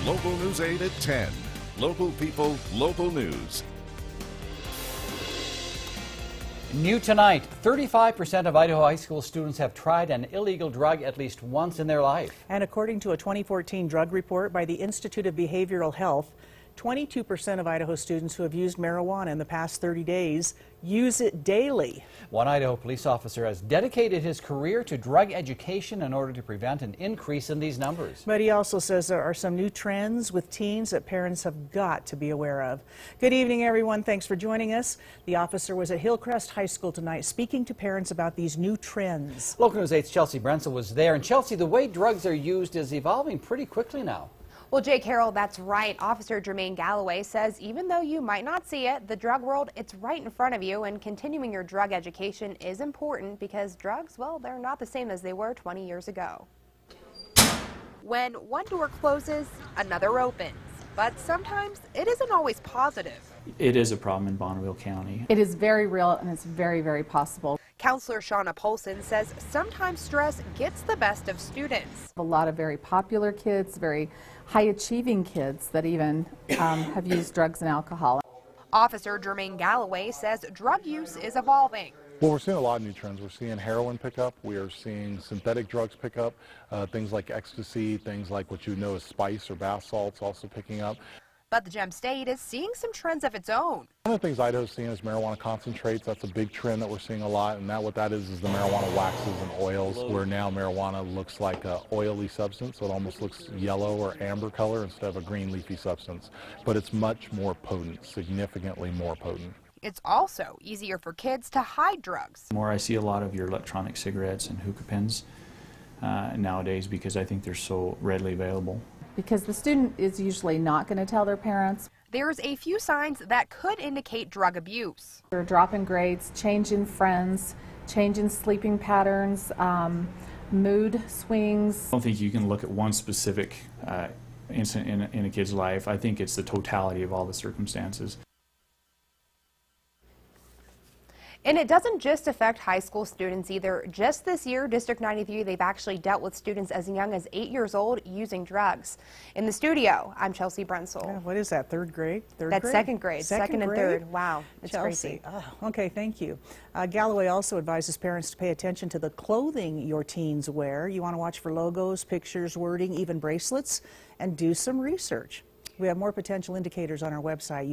Local News 8 at 10. Local people, local news. New tonight, 35% of Idaho high school students have tried an illegal drug at least once in their life. And according to a 2014 drug report by the Institute of Behavioral Health, 22% of Idaho students who have used marijuana in the past 30 days use it daily. One Idaho police officer has dedicated his career to drug education in order to prevent an increase in these numbers. But he also says there are some new trends with teens that parents have got to be aware of. Good evening, everyone. Thanks for joining us. The officer was at Hillcrest High School tonight speaking to parents about these new trends. Local News 8's Chelsea Brensel was there. And Chelsea, the way drugs are used is evolving pretty quickly now. Well, Jay Carroll, that's right. Officer Jermaine Galloway says even though you might not see it, the drug world, it's right in front of you, and continuing your drug education is important because drugs, well, they're not the same as they were 20 years ago. When one door closes, another opens. But sometimes it isn't always positive. It is a problem in Bonneville County. It is very real, and it's very, very possible. Counselor Shauna Polson says sometimes stress gets the best of students. A lot of very popular kids, very high-achieving kids that even have used drugs and alcohol. Officer Jermaine Galloway says drug use is evolving. Well, we're seeing a lot of new trends. We're seeing heroin pick up. We are seeing synthetic drugs pick up. Things like ecstasy, things like what you know as spice or bath salts also picking up. But the Gem State is seeing some trends of its own. One of the things Idaho's seeing is marijuana concentrates. That's a big trend that we're seeing a lot, and what that is the marijuana waxes and oils, where now marijuana looks like an oily substance, so it almost looks yellow or amber color instead of a green leafy substance. But it's much more potent, significantly more potent. It's also easier for kids to hide drugs. More I see a lot of your electronic cigarettes and hookah pens nowadays because I think they're so readily available. Because the student is usually not going to tell their parents. There's a few signs that could indicate drug abuse. They're dropping grades, change in friends, change in sleeping patterns, mood swings. I don't think you can look at one specific incident in a kid's life. I think it's the totality of all the circumstances. And it doesn't just affect high school students either. Just this year, District 93, they've actually dealt with students as young as 8 years old using drugs. In the studio, I'm Chelsea Brensel. What is that, third grade? That's second grade, second and third. Wow, it's Chelsea. crazy. Oh, okay, thank you. Galloway also advises parents to pay attention to the clothing your teens wear. You want to watch for logos, pictures, wording, even bracelets, and do some research. We have more potential indicators on our website.